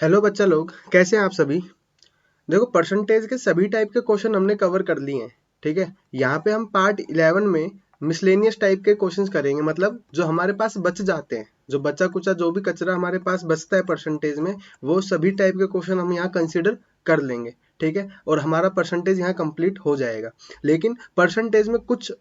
Hello बच्चा लोग, कैसे हैं आप सभी। देखो, परसेंटेज के सभी टाइप के क्वेश्चन हमने कवर कर लिए हैं। ठीक है, यहाँ पे हम पार्ट 11 में मिसलेनियस टाइप के क्वेश्चंस करेंगे। मतलब जो हमारे पास बच जाते हैं, जो बचा कुचा जो भी कचरा हमारे पास बचता है परसेंटेज में, वो सभी टाइप के क्वेश्चन हम यहाँ कंसिडर कर लेंगे। ठीक है, और हमारा परसेंटेज यहाँ कंप्लीट हो जाएगा। लेकिन परसेंटेज में कुछ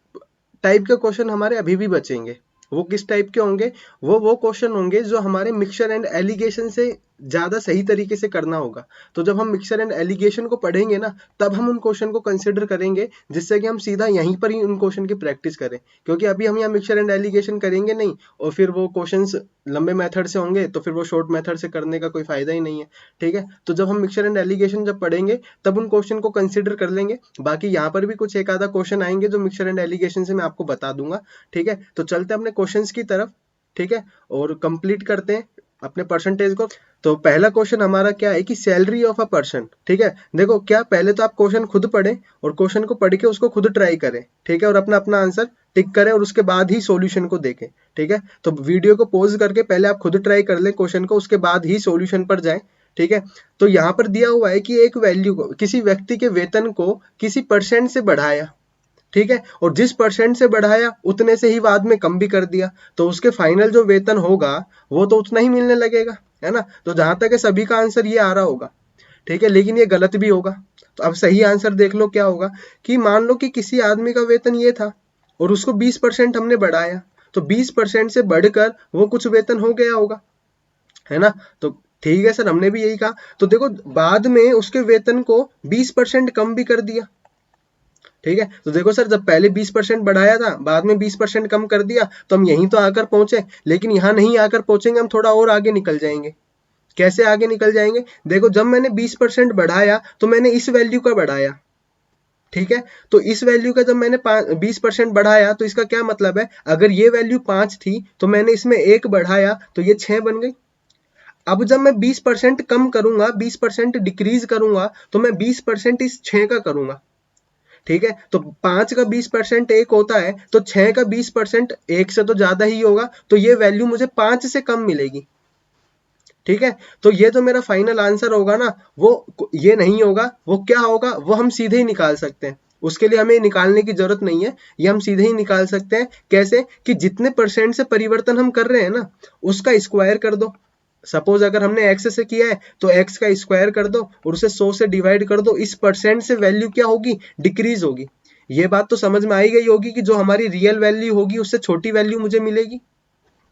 टाइप के क्वेश्चन हमारे अभी भी बचेंगे। वो किस टाइप के होंगे? वो क्वेश्चन होंगे जो हमारे मिक्सचर एंड एलिगेशन से ज्यादा सही तरीके से करना होगा। तो जब हम मिक्सचर एंड एलिगेशन को पढ़ेंगे ना, तब हम उन क्वेश्चन को कंसिडर करेंगे, जिससे कि हम सीधा यहीं पर ही उन क्वेश्चन की प्रैक्टिस करें। क्योंकि अभी हम यहाँ मिक्सचर एंड एलिगेशन करेंगे नहीं, और फिर वो क्वेश्चंस लंबे मेथड से होंगे, तो फिर वो शॉर्ट मेथड से करने का कोई फायदा ही नहीं है। ठीक है, तो जब हम मिक्सचर एंड एलिगेशन जब पढ़ेंगे, तब उन क्वेश्चन को कंसिडर कर लेंगे। बाकी यहाँ पर भी कुछ एक आधा क्वेश्चन आएंगे जो मिक्सचर एंड एलिगेशन से मैं आपको बता दूंगा। ठीक है, तो चलते हैं अपने क्वेश्चंस की तरफ। ठीक है, और कंप्लीट करते हैं अपने परसेंटेज को। तो पहला क्वेश्चन हमारा क्या है कि सैलरी ऑफ अ पर्सन। ठीक है, देखो क्या, पहले तो आप क्वेश्चन खुद पढ़ें और क्वेश्चन को पढ़ के उसको खुद ट्राई करें। ठीक है, और अपना अपना आंसर टिक करें और उसके बाद ही सॉल्यूशन को देखें। ठीक है, तो वीडियो को पॉज करके पहले आप खुद ट्राई कर लें क्वेश्चन को, उसके बाद ही सॉल्यूशन पर जाएं। ठीक है, तो यहाँ पर दिया हुआ है कि एक वैल्यू को, किसी व्यक्ति के वेतन को किसी परसेंट से बढ़ाया। ठीक है, और जिस परसेंट से बढ़ाया उतने से ही बाद में कम भी कर दिया, तो उसके फाइनल जो वेतन होगा वो तो उतना ही मिलने लगेगा, है ना। तो जहां तक है सभी का आंसर ये आ रहा होगा। ठीक है, लेकिन ये गलत भी होगा। तो अब सही आंसर देख लो क्या होगा, कि मान लो कि किसी आदमी का वेतन ये था और उसको 20% हमने बढ़ाया, तो 20% से बढ़कर वो कुछ वेतन हो गया होगा, है ना। तो ठीक है सर, हमने भी यही कहा। तो देखो, बाद में उसके वेतन को 20% कम भी कर दिया। ठीक है, तो देखो सर, जब पहले 20% बढ़ाया था, बाद में 20% कम कर दिया, तो हम यहीं तो आकर पहुंचे। लेकिन यहाँ नहीं आकर पहुंचेंगे, हम थोड़ा और आगे निकल जाएंगे। कैसे आगे निकल जाएंगे? देखो, जब मैंने 20% बढ़ाया तो मैंने इस वैल्यू का बढ़ाया। ठीक है, तो इस वैल्यू का जब मैंने 20% बढ़ाया, तो इसका क्या मतलब है, अगर ये वैल्यू 5 थी तो मैंने इसमें 1 बढ़ाया तो ये 6 बन गई। अब जब मैं 20% कम करूंगा, 20% डिक्रीज करूंगा, तो मैं 20% इस 6 का करूंगा। ठीक है, तो 5 का 20% 1 होता है, तो 6 का 20% 1 से तो ज्यादा ही होगा, तो ये वैल्यू मुझे 5 से कम मिलेगी। ठीक है, तो ये जो मेरा फाइनल आंसर होगा ना, वो ये नहीं होगा, वो क्या होगा वो हम सीधे ही निकाल सकते हैं। उसके लिए हमें निकालने की जरूरत नहीं है, ये हम सीधे ही निकाल सकते हैं। कैसे? कि जितने परसेंट से परिवर्तन हम कर रहे हैं ना, उसका स्क्वायर कर दो। सपोज अगर हमने x से किया है, तो x का स्क्वायर कर दो और उसे 100 से डिवाइड कर दो। इस परसेंट से वैल्यू क्या होगी? डिक्रीज होगी। ये बात तो समझ में आई गई होगी कि जो हमारी रियल वैल्यू होगी उससे छोटी वैल्यू मुझे मिलेगी,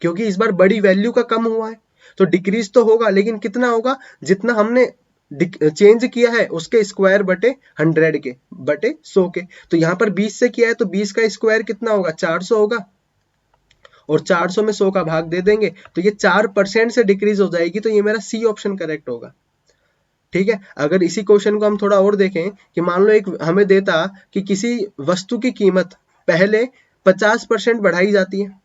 क्योंकि इस बार बड़ी वैल्यू का कम हुआ है। तो डिक्रीज तो होगा, लेकिन कितना होगा? जितना हमने चेंज किया है उसके स्क्वायर बटे 100 के बटे 100 के। तो यहाँ पर 20 से किया है, तो 20 का स्क्वायर कितना होगा? 400 होगा, और 400 में 100 का भाग दे देंगे, तो ये 4% से डिक्रीज हो जाएगी। तो ये मेरा सी ऑप्शन करेक्ट होगा। ठीक है, अगर इसी क्वेश्चन को हम थोड़ा और देखें, कि मान लो एक हमें देता कि किसी वस्तु की कीमत पहले 50% बढ़ाई जाती है।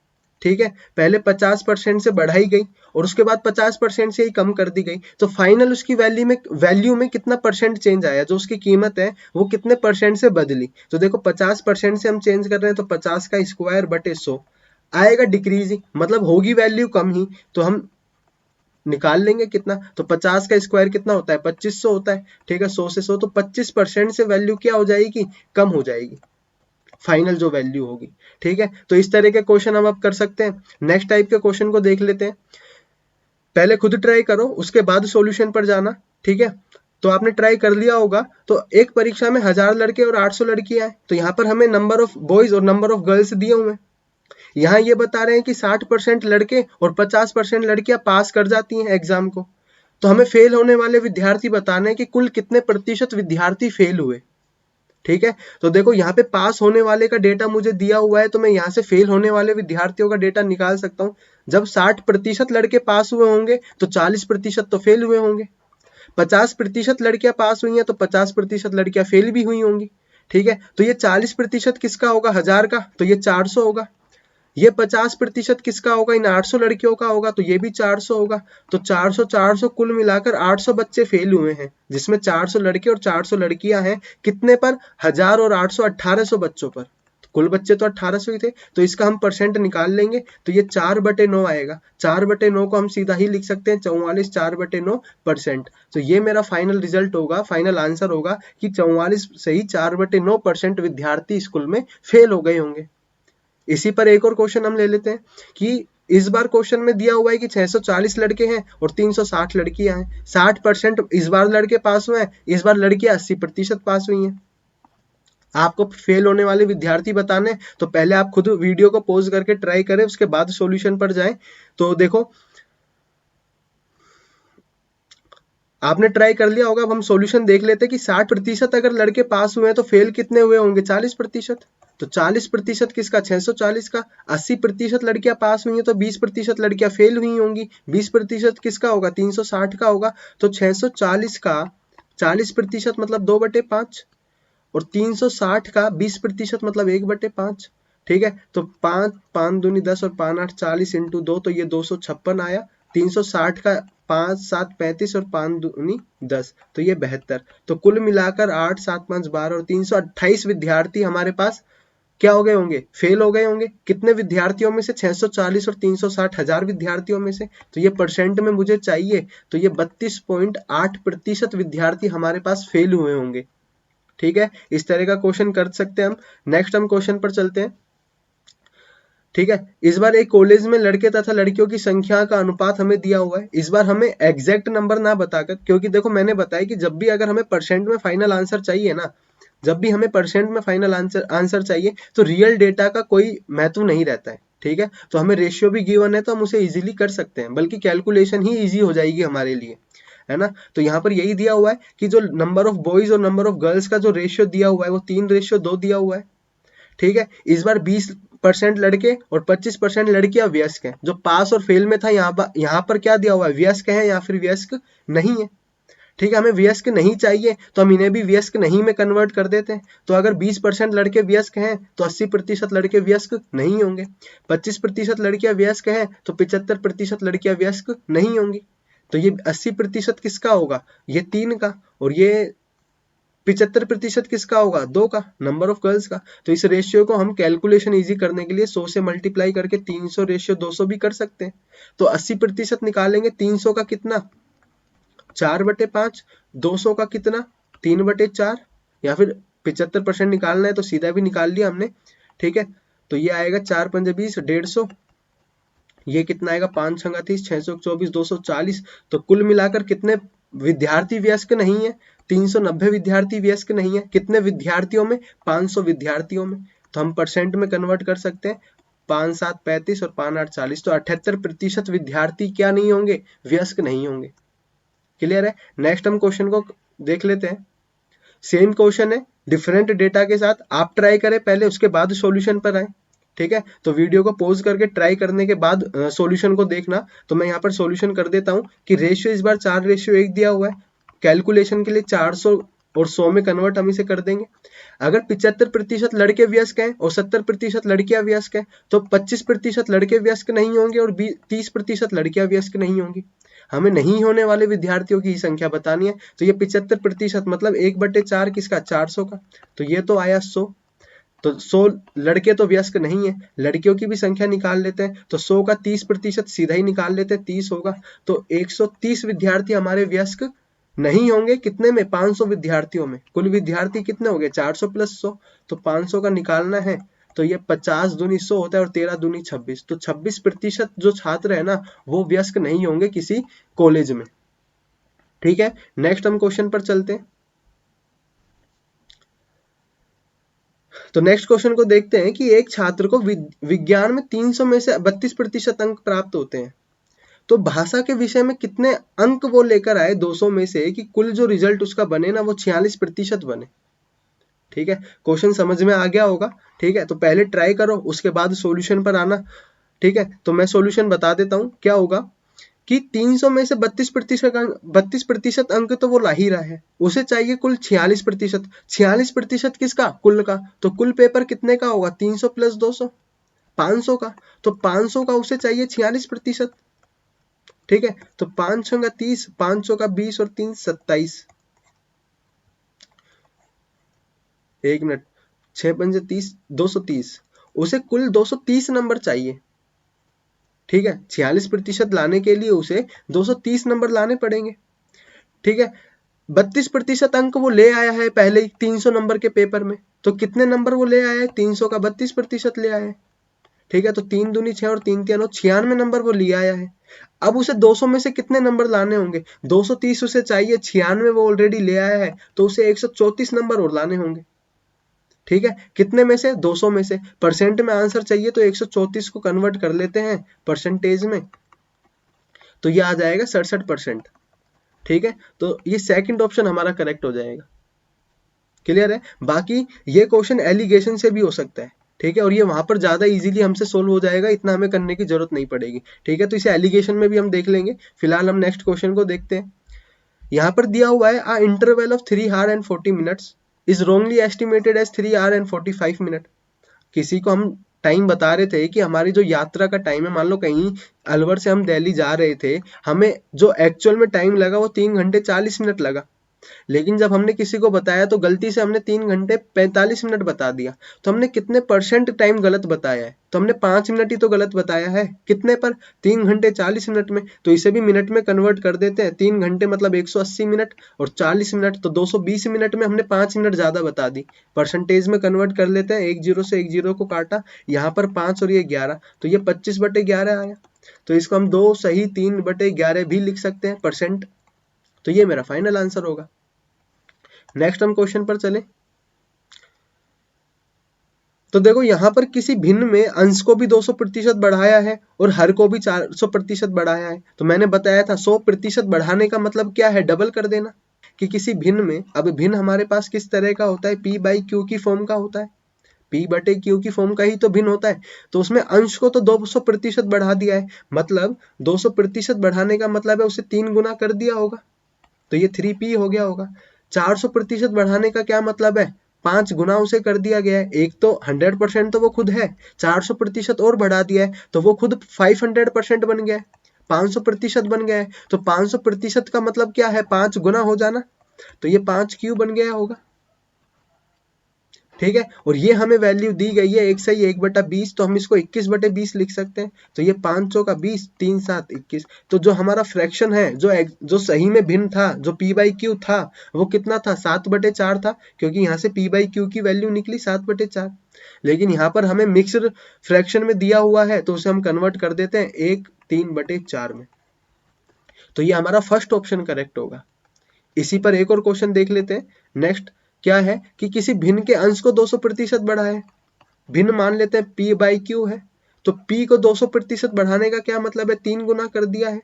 ठीक है, पहले 50% से बढ़ाई गई और उसके बाद 50% से ही कम कर दी गई, तो फाइनल उसकी वैल्यू में कितना परसेंट चेंज आया? जो उसकी कीमत है वो कितने परसेंट से बदली? तो देखो, 50% से हम चेंज कर रहे हैं, तो 50 का स्क्वायर बटे 100 आएगा डिक्रीज ही, मतलब होगी वैल्यू कम ही। तो हम निकाल लेंगे कितना, तो 50 का स्क्वायर कितना होता है? 2500 होता है। ठीक है, 100 से 100, तो 25% से वैल्यू क्या हो जाएगी? कम हो जाएगी, फाइनल जो वैल्यू होगी। ठीक है, तो इस तरह के क्वेश्चन हम अब कर सकते हैं। नेक्स्ट टाइप के क्वेश्चन को देख लेते हैं। पहले खुद ट्राई करो, उसके बाद सॉल्यूशन पर जाना। ठीक है, तो आपने ट्राई कर लिया होगा। तो एक परीक्षा में 1000 लड़के और 800 लड़कियां हैं, तो यहाँ पर हमें नंबर ऑफ बॉयज और नंबर ऑफ गर्ल्स दिए हुए हैं। यहाँ ये बता रहे हैं कि 60% लड़के और 50% लड़कियां पास कर जाती हैं एग्जाम को। तो हमें फेल होने वाले विद्यार्थी बताने हैं कि कुल कितने प्रतिशत विद्यार्थी फेल हुए। ठीक है, तो देखो यहाँ पे पास होने वाले का डेटा मुझे दिया हुआ है, तो मैं यहाँ से फेल होने वाले विद्यार्थियों का डेटा निकाल सकता हूँ। जब 60% लड़के पास हुए होंगे, तो 40% तो फेल हुए होंगे। 50% लड़कियां पास हुई हैं, तो 50% लड़कियां फेल भी हुई होंगी। ठीक है, तो ये 40% किसका होगा? 1000 का, तो ये 400 होगा। ये 50% किसका होगा? इन 800 लड़कियों का होगा, तो ये भी 400 होगा। तो 400 400 कुल मिलाकर 800 बच्चे फेल हुए हैं, जिसमें 400 लड़के और 400 लड़कियां हैं। कितने पर? 1000 और 800, 1800 बच्चों पर। कुल बच्चे तो 1800 ही थे, तो इसका हम परसेंट निकाल लेंगे तो ये 4/9 आएगा। 4/9 को हम सीधा ही लिख सकते हैं 44 4/9%। तो ये मेरा फाइनल रिजल्ट होगा, फाइनल आंसर होगा कि 44 से ही 4/9% विद्यार्थी स्कूल में फेल हो गए होंगे। इसी पर एक और क्वेश्चन हम ले लेते हैं कि इस बार क्वेश्चन में दिया हुआ है कि 640 लड़के हैं और 360 लड़कियां हैं। 60% इस बार लड़के पास हुए हैं, इस बार लड़कियां 80% पास हुई हैं। आपको फेल होने वाले विद्यार्थी बताने, तो पहले आप खुद वीडियो को पॉज करके ट्राई करें, उसके बाद सॉल्यूशन पर जाएं। तो देखो आपने ट्राई कर लिया होगा। अब हम सॉल्यूशन देख लेते हैं कि 60% अगर लड़के पास हुए हैं तो फेल कितने हुए होंगे? 40%। तो 40% किसका? 640 का। 80% लड़कियां पास हुई हैं तो 20% लड़कियां फेल हुई होंगी। 20% किसका होगा? 360 का होगा। तो 640 का 40% मतलब 2/5 और 360 का 20% मतलब 1/5। ठीक है, तो 5 5 दूनी 10 और 5 8 40 इंटू 2, तो ये 256 आया। 360 का 5 7 35 और 5 दूनी 10, तो ये 72। तो कुल मिलाकर 8 7 5 12 और 328 विद्यार्थी हमारे पास क्या हो गए होंगे? फेल हो गए होंगे। कितने विद्यार्थियों में से? 640 और 360 हजार विद्यार्थियों में से। तो ये परसेंट में मुझे चाहिए, तो ये 32.8% विद्यार्थी हमारे पास फेल हुए होंगे। ठीक है, इस तरह का क्वेश्चन कर सकते हैं हम। नेक्स्ट हम क्वेश्चन पर चलते हैं। ठीक है, इस बार एक कॉलेज में लड़के तथा लड़कियों की संख्या का अनुपात हमें दिया हुआ है। इस बार हमें एग्जैक्ट नंबर ना बताकर, क्योंकि देखो मैंने बताया कि जब भी अगर हमें परसेंट में फाइनल आंसर चाहिए ना, जब भी हमें परसेंट में फाइनल आंसर चाहिए तो रियल डेटा का कोई महत्व नहीं रहता है। ठीक है, तो हमें रेशियो भी गिवन है तो हम उसे इजीली कर सकते हैं, बल्कि कैलकुलेशन ही इजी हो जाएगी हमारे लिए, है ना। तो यहाँ पर यही दिया हुआ है कि जो नंबर ऑफ बॉयज और नंबर ऑफ गर्ल्स का जो रेशियो दिया हुआ है वो 3:2 दिया हुआ है। ठीक है, इस बार 20% लड़के और 25% लड़कियां व्यस्क हैं। जो पास और फेल में था, यहाँ पर क्या दिया हुआ है? व्यस्क है या फिर व्यस्क नहीं है। ठीक है, हमें व्यस्क नहीं चाहिए तो हम इन्हें भी व्यस्क नहीं में कन्वर्ट कर देते हैं। तो अगर 20% लड़के व्यस्क हैं तो 80% लड़के व्यस्क नहीं होंगे। 25% लड़कियां व्यस्क हैं तो 75% लड़कियां व्यस्क नहीं होंगी। तो ये 80% किसका होगा? ये 3 का। और ये 75% किसका होगा? 2 का, नंबर ऑफ गर्ल्स का। तो इस रेशियो को हम कैलकुलेशन इजी करने के लिए 100 से मल्टीप्लाई करके 300:200 भी कर सकते हैं। तो 80% निकालेंगे, 300 का कितना? 4/5। 200 का कितना? 3/4। या फिर 75% निकालना है तो सीधा भी निकाल लिया हमने। ठीक है, तो ये आएगा 4 पंजे 20, 150। ये कितना आएगा? 5 छंगा 30, 624, 240। तो कुल मिलाकर कितने विद्यार्थी व्यस्क नहीं है? 390 विद्यार्थी व्यस्क नहीं है। कितने विद्यार्थियों में? 500 विद्यार्थियों में। तो हम परसेंट में कन्वर्ट कर सकते हैं, 5 7 35 और 5 8 40। तो 78% विद्यार्थी क्या नहीं होंगे? व्यस्क नहीं होंगे। क्लियर है। नेक्स्ट हम क्वेश्चन को देख लेते हैं। सेम क्वेश्चन है, डिफरेंट डेटा के साथ। आप ट्राई करें पहले, उसके बाद सॉल्यूशन पर आए। ठीक है, तो वीडियो को पॉज करके ट्राई करने के बाद सॉल्यूशन को देखना। तो मैं यहाँ पर सॉल्यूशन कर देता हूँ कि रेशियो इस बार 4:1 दिया हुआ है। कैलकुलेशन के लिए 400 और 100 में कन्वर्ट हम इसे कर देंगे। अगर 75% लड़के व्यस्क हैं और 70% लड़कियां व्यस्क हैं तो 25% लड़के व्यस्क नहीं होंगे और 30% लड़कियां व्यस्क नहीं होंगी। हमें नहीं होने वाले विद्यार्थियों की संख्या बतानी है। तो ये 75% मतलब 1/4 किसका? 400 का। तो ये तो आया 100। तो 100 लड़के तो व्यस्क नहीं है, लड़कियों की भी संख्या निकाल लेते हैं। तो 100 का 30% सीधा ही निकाल लेते हैं, 30 होगा। तो 130 विद्यार्थी हमारे व्यस्क नहीं होंगे। कितने में? 500 विद्यार्थियों में। कुल विद्यार्थी कितने हो गए? 400 + 100। तो 500 का निकालना है तो ये 50 दूनी 100 होता है और 13 दूनी 26। तो 26% जो छात्र है ना, वो व्यस्क नहीं होंगे किसी कॉलेज में। ठीक है, नेक्स्ट हम क्वेश्चन पर चलते हैं। तो नेक्स्ट क्वेश्चन को देखते हैं कि एक छात्र को विज्ञान में 300 में से 32% अंक प्राप्त होते हैं, तो भाषा के विषय में कितने अंक वो लेकर आए 200 में से कि कुल जो रिजल्ट उसका बने ना वो 46% बने। ठीक है, क्वेश्चन समझ में आ गया होगा। ठीक है, तो पहले ट्राई करो, उसके बाद सॉल्यूशन पर आना। ठीक है, तो मैं सॉल्यूशन बता देता हूं क्या होगा कि 300 में से 32% अंक तो वो ला ही रहा है, उसे चाहिए कुल 46%। 46% किसका? कुल का। तो कुल पेपर कितने का होगा? 300 + 200, 500 का। तो 500 का उसे चाहिए 46%। ठीक है, तो 500 का 30, 500 का 20 और 3 27। एक मिनट, 6 पंजे 30, 230, उसे कुल 230 नंबर चाहिए। ठीक है, 46% लाने के लिए उसे 230 नंबर लाने पड़ेंगे। ठीक है, 32% अंक वो ले आया है पहले ही 300 नंबर के पेपर में, तो कितने नंबर वो ले आया है? 300 का 32% ले आया है। ठीक है, तो 3 दूनी 6 और 3 तिया 9, 96 नंबर वो ले आया है। अब उसे 200 में से कितने नंबर लाने होंगे? 230 उसे चाहिए, 96 वो ऑलरेडी ले आया है, तो उसे 134 नंबर और लाने होंगे। ठीक है, कितने में से? 200 में से। परसेंट में आंसर चाहिए तो 134 को कन्वर्ट कर लेते हैं परसेंटेज में, तो ये आ जाएगा 67%। ठीक है, तो ये सेकंड ऑप्शन हमारा करेक्ट हो जाएगा। क्लियर है? बाकी ये क्वेश्चन एलिगेशन से भी हो सकता है। ठीक है, और ये वहां पर ज्यादा इजीली हमसे सोल्व हो जाएगा, इतना हमें करने की जरूरत नहीं पड़ेगी। ठीक है, तो इसे एलिगेशन में भी हम देख लेंगे। फिलहाल हम नेक्स्ट क्वेश्चन को देखते हैं। यहाँ पर दिया हुआ है a interval of 3 hour and 40 minutes is wrongly estimated as 3 hour and 45 minute. किसी को हम टाइम बता रहे थे कि हमारी जो यात्रा का टाइम है, मान लो कहीं अलवर से हम दिल्ली जा रहे थे, हमें जो एक्चुअल में टाइम लगा वो 3 घंटे 40 मिनट लगा, लेकिन जब हमने किसी को बताया तो गलती से हमने 3 घंटे 45 मिनट बता दिया। तो हमने कितने परसेंट टाइम गलत बताया है? तो हमने 5 मिनट ही तो गलत बताया है। कितने पर? 3 घंटे 40 मिनट में। तो इसे भी मिनट में कन्वर्ट कर देते हैं। 3 घंटे मतलब 180 मिनट और 40 मिनट तो 220 मिनट में हमने 5 मिनट ज्यादा बता दी। परसेंटेज में कन्वर्ट कर लेते हैं, एक जीरो से एक जीरो को काटा, यहाँ पर 5 और ये 11, तो ये 25/11 आया। तो इसको हम 2 सही 3/11 भी लिख सकते हैं परसेंट। तो ये मेरा फाइनल आंसर होगा। नेक्स्ट हम क्वेश्चन पर चले। तो देखो यहाँ पर किसी भिन्न में अंश को भी 200% बढ़ाया है और हर को भी 400% बढ़ाया है। तो मैंने बताया था 100% बढ़ाने का मतलब क्या है? डबल कर देना। कि किसी भिन्न में, अब भिन्न हमारे पास किस तरह का होता है? P/Q की फॉर्म का होता है। P/Q की फॉर्म का ही तो भिन्न होता है। तो उसमें अंश को तो 200% बढ़ा दिया है, मतलब 200% बढ़ाने का मतलब है उसे 3 गुना कर दिया होगा, तो ये 3P हो गया होगा। 400% बढ़ाने का क्या मतलब है? 5 गुना उसे कर दिया गया है। एक तो 100% तो वो खुद है, 400% और बढ़ा दिया है तो वो खुद 500% बन गया है, 500% बन गया है। तो 500% का मतलब क्या है? 5 गुना हो जाना, तो ये 5Q बन गया होगा। ठीक है, और ये हमें वैल्यू दी गई है 1 सही 1/20, तो हम इसको 21/20 लिख सकते हैं। तो ये 500 का 20, 3 7 21। तो जो हमारा फ्रैक्शन है, जो सही में भिन्न था, जो P/Q था, वो कितना था? 7/4 था, क्योंकि यहाँ से P/Q की वैल्यू निकली 7/4। लेकिन यहाँ पर हमें मिक्स्ड फ्रैक्शन में दिया हुआ है, तो उसे हम कन्वर्ट कर देते हैं 1 3/4 में। तो ये हमारा फर्स्ट ऑप्शन करेक्ट होगा। इसी पर एक और क्वेश्चन देख लेते हैं। नेक्स्ट क्या है कि किसी भिन्न के अंश को 200% बढ़ाए। भिन्न मान लेते हैं P/Q है, तो P को 200% बढ़ाने का क्या मतलब है? 3 गुना कर दिया है।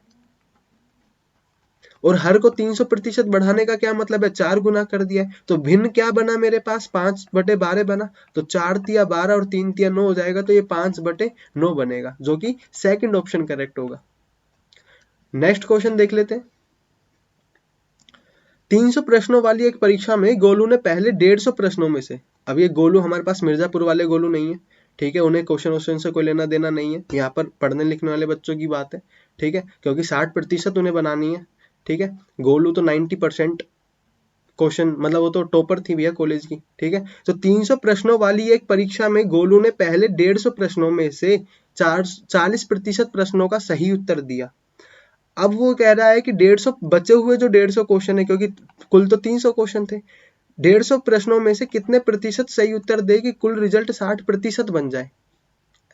और हर को 300% बढ़ाने का क्या मतलब है? 4 गुना कर दिया है। तो भिन्न क्या बना मेरे पास? 5/12 बना। तो 4 तिया 12 और 3 तिया 9 हो जाएगा, तो ये 5/9 बनेगा, जो कि सेकंड ऑप्शन करेक्ट होगा। नेक्स्ट क्वेश्चन देख लेते हैं। 300 प्रश्नों वाली एक परीक्षा में गोलू ने पहले 150 प्रश्नों में से, अब ये गोलू हमारे पास मिर्जापुर वाले गोलू नहीं है, ठीक है, उन्हें क्वेश्चन से कोई लेना देना नहीं है, यहाँ पर पढ़ने लिखने वाले बच्चों की बात है। ठीक है, क्योंकि 60% उन्हें बनानी है। ठीक है, गोलू तो 90% क्वेश्चन, मतलब वो तो टॉपर थी भैया कॉलेज की। ठीक है, तो 300 प्रश्नों वाली एक परीक्षा में गोलू ने पहले 150 प्रश्नों में से 40% प्रश्नों का सही उत्तर दिया। अब वो कह रहा है कि 150 बचे हुए जो 150 क्वेश्चन है, क्योंकि कुल तो 300 क्वेश्चन थे, 150 प्रश्नों में से कितने प्रतिशत सही उत्तर दे कि कुल रिजल्ट 60% बन जाए,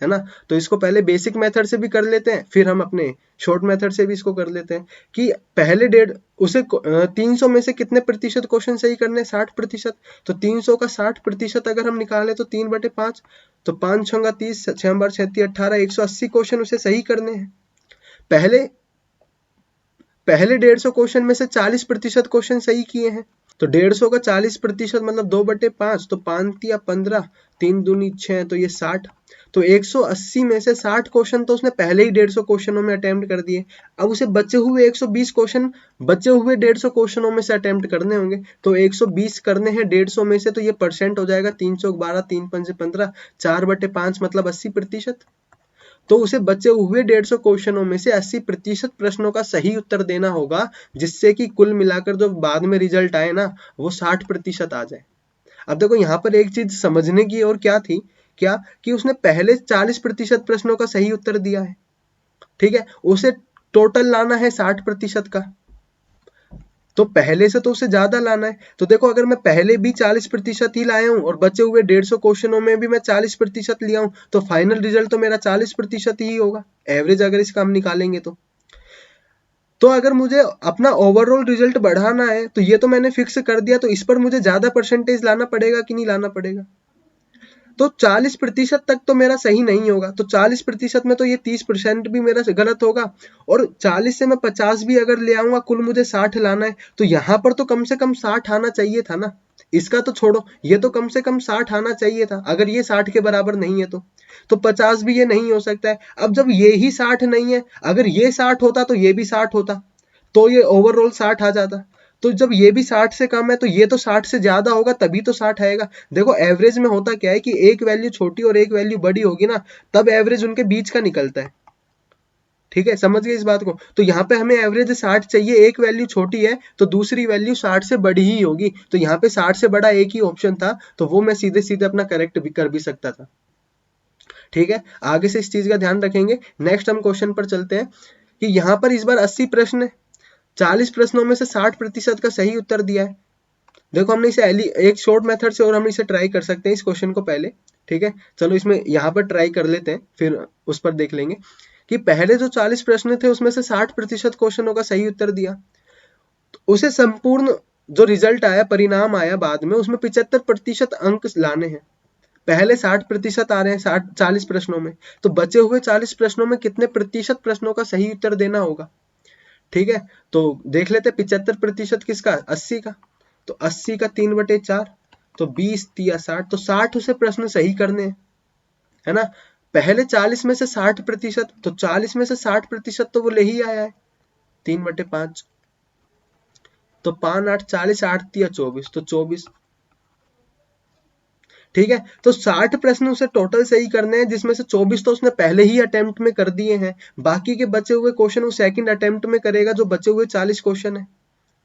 है ना। तो इसको पहले बेसिक मेथड से भी कर लेते हैं, फिर हम अपने शॉर्ट मेथड से भी इसको कर लेते हैं कि पहले 300 में से कितने प्रतिशत क्वेश्चन सही करने? 60%। तो 300 का 60% अगर हम निकालें तो 3/5, तो 5 6 30, 6 बार 36 18, 180 क्वेश्चन उसे सही करने हैं। पहले 150 क्वेश्चन में से 40% क्वेश्चन सही किए हैं, तो 150 का 40% मतलब 2/5, तो 5 तिया 15, 3 दूनी 6, तो ये 60। तो 180 में से 60 क्वेश्चन तो उसने पहले ही 150 क्वेश्चनों में अटेम्प्ट कर दिए। अब उसे बचे हुए 120 क्वेश्चन बचे हुए 150 क्वेश्चनों में से अटेम्प्ट करने होंगे, तो 120 करने हैं 150 में से, तो ये परसेंट हो जाएगा 3 चौक 12, 3 पंजे 15, 4/5 मतलब 80%। तो उसे बचे हुए 150 क्वेश्चनों में से 80% प्रश्नों का सही उत्तर देना होगा, जिससे कि कुल मिलाकर जो बाद में रिजल्ट आए ना, वो 60% आ जाए। अब देखो यहाँ पर एक चीज समझने की और क्या थी, क्या कि उसने पहले 40% प्रश्नों का सही उत्तर दिया है, ठीक है, उसे टोटल लाना है 60% का, तो पहले से तो उसे ज्यादा लाना है। तो देखो अगर मैं पहले भी 40% ही लाया हूं और बचे हुए 150 क्वेश्चनों में भी मैं 40% लिया हूं, तो फाइनल रिजल्ट तो मेरा 40% ही होगा, एवरेज अगर इसका हम निकालेंगे तो अगर मुझे अपना ओवरऑल रिजल्ट बढ़ाना है तो ये तो मैंने फिक्स कर दिया, तो इस पर मुझे ज्यादा परसेंटेज लाना पड़ेगा कि नहीं लाना पड़ेगा। तो 40% तक तो मेरा सही नहीं होगा, तो 40% में तो ये 30% भी मेरा गलत होगा, और 40 से मैं 50 भी अगर ले आऊंगा, कुल मुझे 60 लाना है, तो यहाँ पर तो कम से कम 60 आना चाहिए था ना, इसका तो छोड़ो, ये तो कम से कम 60 आना चाहिए था, अगर ये 60 के बराबर नहीं है तो 50 भी ये नहीं हो सकता है। अब जब ये ही 60 नहीं है, अगर ये 60 होता तो ये भी 60 होता, तो ये ओवरऑल 60 आ जाता, तो जब ये भी 60 से कम है तो ये तो 60 से ज्यादा होगा, तभी तो 60 आएगा। देखो एवरेज में होता क्या है कि एक वैल्यू छोटी और एक वैल्यू बड़ी होगी ना, तब एवरेज उनके बीच का निकलता है, ठीक है, समझ गए इस बात को। तो यहाँ पे हमें एवरेज 60 चाहिए, एक वैल्यू छोटी है तो दूसरी वैल्यू 60 से बड़ी ही होगी, तो यहाँ पे 60 से बड़ा एक ही ऑप्शन था, तो वो मैं सीधे सीधे अपना करेक्ट भी कर भी सकता था, ठीक है। आगे से इस चीज का ध्यान रखेंगे। नेक्स्ट हम क्वेश्चन पर चलते हैं कि यहाँ पर इस बार 80 प्रश्न है, 40 प्रश्नों में से 60% का सही उत्तर दिया है। देखो हमने इसे एक शॉर्ट मेथड से और हम इसे ट्राई कर सकते हैं इस क्वेश्चन को पहले, ठीक है, चलो इसमें यहाँ पर ट्राई कर लेते हैं, फिर उस पर देख लेंगे कि पहले जो 40 प्रश्न थे उसमें से 60% क्वेश्चनों का सही उत्तर दिया, तो उसे संपूर्ण जो रिजल्ट आया, परिणाम आया बाद में, उसमें 75% अंक लाने हैं। पहले 60% आ रहे हैं 40 प्रश्नों में, तो बचे हुए 40 प्रश्नों में कितने प्रतिशत प्रश्नों का सही उत्तर देना होगा, ठीक है। तो देख लेते, 75% किसका, 80 का, तो 80 का 3/4, तो 20 तिया 60, तो 60 उसे प्रश्न सही करने हैं, है ना। पहले 40 में से 60%, तो 40 में से 60% तो वो ले ही आया है, 3/5, तो 5 8 40, 8 तिया 24, तो 24, ठीक है। तो 60 प्रश्न उसे टोटल सही करने हैं, जिसमें से 24 तो उसने पहले ही अटेम्प्ट में कर दिए हैं, बाकी के बचे हुए क्वेश्चन वो सेकंड अटेम्प्ट में करेगा, जो बचे हुए 40 क्वेश्चन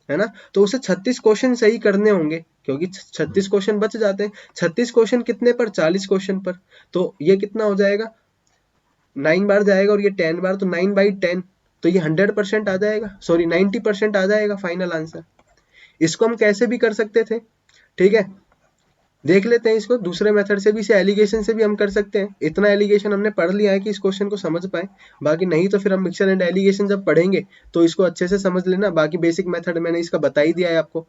है ना। तो उसे 36 क्वेश्चन सही करने होंगे, क्योंकि 36 क्वेश्चन बच जाते हैं। 36 क्वेश्चन कितने पर, 40 क्वेश्चन पर, तो ये कितना हो जाएगा, 9 बार जाएगा और ये 10 बार, तो 9/10, तो ये 100% आ जाएगा, सॉरी 90% आ जाएगा फाइनल आंसर। इसको हम कैसे भी कर सकते थे, ठीक है, देख लेते हैं इसको दूसरे मेथड से भी, इसे एलिगेशन से भी हम कर सकते हैं। इतना एलिगेशन हमने पढ़ लिया है कि इस क्वेश्चन को समझ पाए, बाकी नहीं तो फिर हम मिक्सर एंड एलिगेशन जब पढ़ेंगे तो इसको अच्छे से समझ लेना। बाकी बेसिक मेथड मैंने इसका बता ही दिया है आपको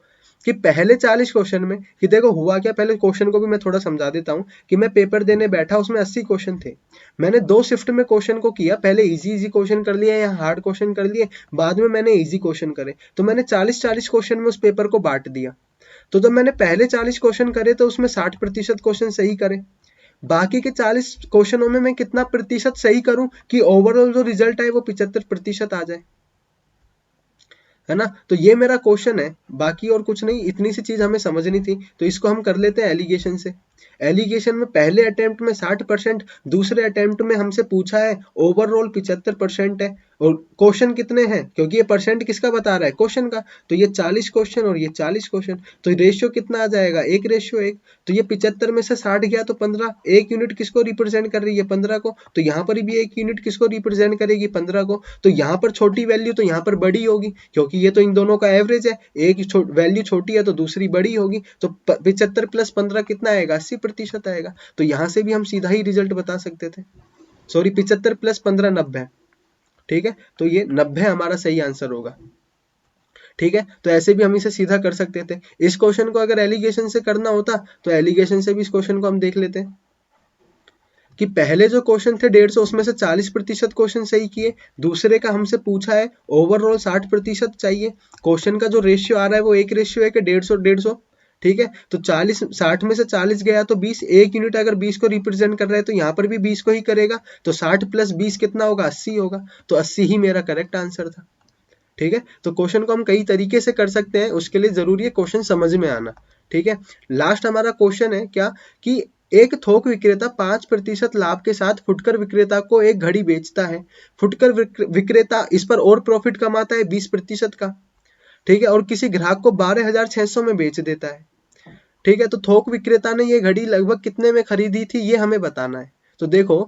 कि पहले 40 क्वेश्चन में, कि देखो हुआ क्या, पहले क्वेश्चन को भी मैं थोड़ा समझा देता हूँ कि मैं पेपर देने बैठा, उसमें 80 क्वेश्चन थे, मैंने 2 शिफ्ट में क्वेश्चन को किया, पहले इजी क्वेश्चन कर लिए या हार्ड क्वेश्चन कर लिए, बाद में मैंने इजी क्वेश्चन करे, तो मैंने 40 क्वेश्चन में उस पेपर को बांट दिया। तो जब मैंने पहले 40 क्वेश्चन करे तो उसमें 60% क्वेश्चन सही करे, बाकी के 40 क्वेश्चनों में मैं कितना प्रतिशत सही करूं कि ओवरऑल जो रिजल्ट आए वो 75% आ जाए, है ना। तो ये मेरा क्वेश्चन है, बाकी और कुछ नहीं, इतनी सी चीज हमें समझनी थी। तो इसको हम कर लेते हैं एलिगेशन से। एलिगेशन में पहले अटेम्प्ट में 60%, दूसरे अटेम्प्ट में हमसे पूछा है ओवरऑल 75% है, और क्वेश्चन कितने हैं, क्योंकि ये परसेंट किसका बता रहा है, क्वेश्चन का, तो ये 40 क्वेश्चन और ये 40 क्वेश्चन, तो रेशियो कितना आ जाएगा, 1:1। तो ये 75 में से 60 गया तो 15, एक यूनिट किसको रिप्रेजेंट कर रही है, 15 को, तो यहाँ पर भी एक यूनिट किसको रिप्रेजेंट करेगी, 15 को, तो यहाँ पर छोटी वैल्यू तो यहाँ पर बड़ी होगी, क्योंकि ये तो इन दोनों का एवरेज है, एक वैल्यू छोटी है तो दूसरी बड़ी होगी, तो 75 + 15 कितना आएगा, 80% आएगा। तो यहाँ से भी हम सीधा ही रिजल्ट बता सकते थे, सॉरी 75 + 15 90, ठीक है, तो ये 90 हमारा सही आंसर होगा, ठीक है। तो ऐसे भी हम इसे सीधा कर सकते थे। इस क्वेश्चन को अगर एलिगेशन से करना होता तो एलिगेशन से भी इस क्वेश्चन को हम देख लेते हैं कि पहले जो क्वेश्चन थे 150, उसमें से 40% क्वेश्चन सही किए, दूसरे का हमसे पूछा है ओवरऑल 60% चाहिए, क्वेश्चन का जो रेशियो आ रहा है वो 1:1 है, 150, ठीक है। तो 60 में से 40 गया तो 20, एक यूनिट अगर 20 को रिप्रेजेंट कर रहा है तो यहाँ पर भी 20 को ही करेगा, तो 60 + 20 कितना होगा, 80 होगा, तो 80 ही मेरा करेक्ट आंसर था, ठीक है। तो क्वेश्चन को हम कई तरीके से कर सकते हैं, उसके लिए जरूरी है क्वेश्चन समझ में आना, ठीक है। लास्ट हमारा क्वेश्चन है क्या कि एक थोक विक्रेता 5% लाभ के साथ फुटकर विक्रेता को एक घड़ी बेचता है, फुटकर विक्रेता इस पर और प्रॉफिट कमाता है 20% का, ठीक है, और किसी ग्राहक को 12,600 में बेच देता है। ठीक है, तो थोक विक्रेता ने ये घड़ी लगभग कितने में खरीदी थी ये हमें बताना है। तो देखो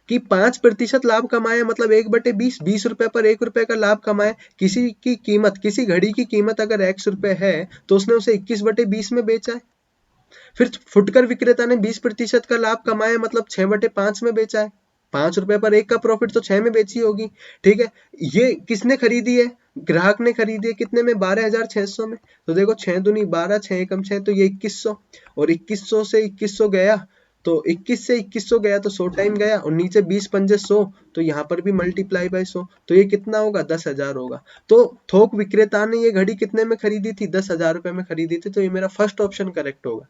कि 5% लाभ कमाया, मतलब 1/20, 20 रुपए पर 1 रुपए का लाभ कमाया। किसी की कीमत, किसी घड़ी की कीमत अगर x रुपए है तो उसने उसे 21/20 में बेचा है। फिर फुटकर विक्रेता ने 20% का लाभ कमाया, मतलब 6/5 में बेचा है। 5 रुपए पर 1 का प्रॉफिट तो 6 में बेची होगी। ठीक है, ये किसने खरीदी है? ग्राहक ने खरीदी है। कितने में? 12,600 में। तो देखो 6 दूनी 12, 6 एकम 6, तो ये 2100, और 2100 से 2100 गया तो 21 से 2100 गया तो 100 टाइम गया, और नीचे 20 पंजे 100, तो यहाँ पर भी मल्टीप्लाई बाय 100, तो ये कितना होगा? 10,000 होगा। तो थोक विक्रेता ने ये घड़ी कितने में खरीदी थी? 10,000 रुपए में खरीदी थी। तो ये मेरा फर्स्ट ऑप्शन करेक्ट होगा।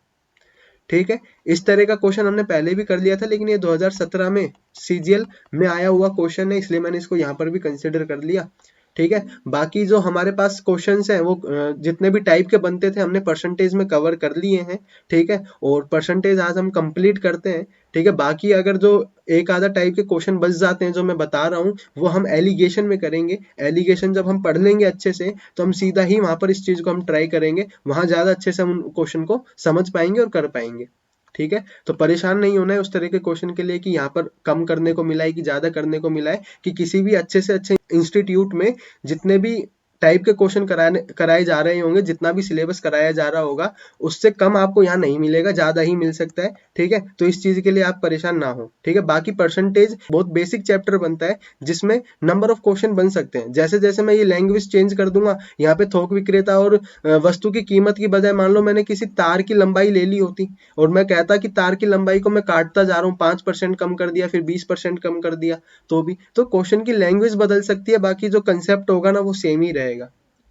ठीक है, इस तरह का क्वेश्चन हमने पहले भी कर लिया था, लेकिन ये 2017 में सीजीएल में आया हुआ क्वेश्चन है, इसलिए मैंने इसको यहाँ पर भी कंसिडर कर लिया। ठीक है, बाकी जो हमारे पास क्वेश्चंस हैं वो जितने भी टाइप के बनते थे हमने परसेंटेज में कवर कर लिए हैं। ठीक है, और परसेंटेज आज हम कंप्लीट करते हैं। ठीक है, बाकी अगर जो एक आधा टाइप के क्वेश्चन बच जाते हैं जो मैं बता रहा हूँ, वो हम एलिगेशन में करेंगे। एलिगेशन जब हम पढ़ लेंगे अच्छे से तो हम सीधा ही वहां पर इस चीज को हम ट्राई करेंगे, वहां ज्यादा अच्छे से हम क्वेश्चन को समझ पाएंगे और कर पाएंगे। ठीक है, तो परेशान नहीं होना है उस तरह के क्वेश्चन के लिए कि यहाँ पर कम करने को मिला है कि ज्यादा करने को मिला है, कि किसी भी अच्छे से अच्छे इंस्टीट्यूट में जितने भी टाइप के क्वेश्चन कराए जा रहे होंगे, जितना भी सिलेबस कराया जा रहा होगा, उससे कम आपको यहाँ नहीं मिलेगा, ज्यादा ही मिल सकता है। ठीक है, तो इस चीज के लिए आप परेशान ना हो। ठीक है, बाकी परसेंटेज बहुत बेसिक चैप्टर बनता है जिसमें नंबर ऑफ क्वेश्चन बन सकते हैं। जैसे जैसे मैं ये लैंग्वेज चेंज कर दूंगा, यहाँ पे थोक विक्रेता और वस्तु की कीमत की बजाय मान लो मैंने किसी तार की लंबाई ले ली होती, और मैं कहता कि तार की लंबाई को मैं काटता जा रहा हूँ, 5% कम कर दिया, फिर 20% कम कर दिया, तो भी तो क्वेश्चन की लैंग्वेज बदल सकती है, बाकी जो कंसेप्ट होगा ना वो सेम ही रहेगा।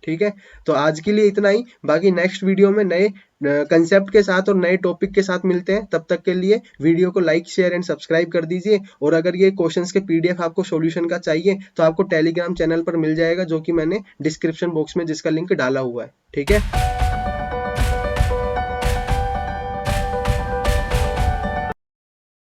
ठीक है, तो आज के लिए इतना ही। बाकी नेक्स्ट वीडियो में नए कंसेप्ट के साथ और नए टॉपिक के साथ मिलते हैं। तब तक के लिए वीडियो को लाइक, शेयर एंड सब्सक्राइब कर दीजिए। और अगर ये क्वेश्चंस के पीडीएफ आपको सॉल्यूशन का चाहिए तो आपको टेलीग्राम चैनल पर मिल जाएगा, जो कि मैंने डिस्क्रिप्शन बॉक्स में जिसका लिंक डाला हुआ है। ठीक है।